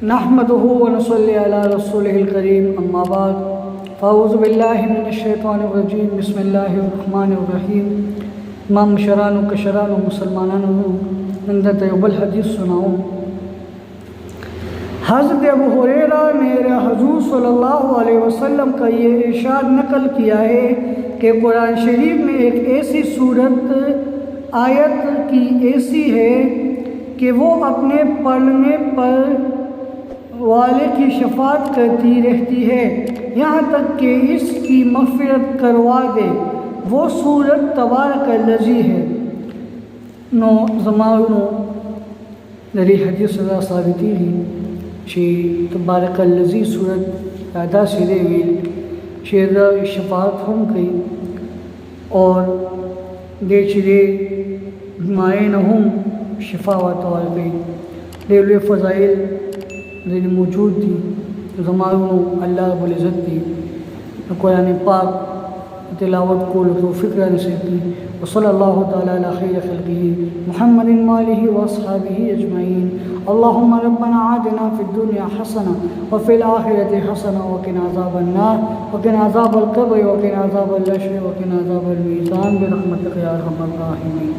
نحمده ونصلي على رسوله الكريم اما بعد فاعوذ باللہ من الشیطان الرجیم بسم اللہ الرحمن الرحیم امام شرانو کشرانو مسلمانانو اندر طیب الحدیث سناؤں۔ حضرت ابو ہریرہ نے حضور صلی اللہ علیہ وسلم کا یہ ارشاد نقل کیا ہے کہ قرآن شریف میں ایک ایسی صورت آیت کی ایسی ہے کہ وہ اپنے پڑھنے پر والے کی شفاعت کرتی رہتی ہے یہاں تک کہ اس کی مغفرت کروا دے۔ وہ صورت تبارک الذی ہے نو زمانو دری حدیث اللہ ثابتی ہی چی تبارک الذی صورت ادا سرے ویل شیر شفاعت ہم کئی اور دے چرے بیمارے نہم شفاعت اور گئی دے فضائل دین موجود تھی زمانوں اللہ رب العزت دی قرآن پاک تلاوت کو لطف فکر نصیب کی وصلی اللہ تعالی علی خیر خلقہ محمد وآلہ واصحابہ اجمعین۔ اللہم ربنا آتنا فی الدنیا حسنہ وفی الآخرۃ حسنہ وقنا عذاب النار وقنا عذاب القبر وقنا عذاب الحشر وقنا عذاب المیزان برحمتک یا ارحم الراحمین۔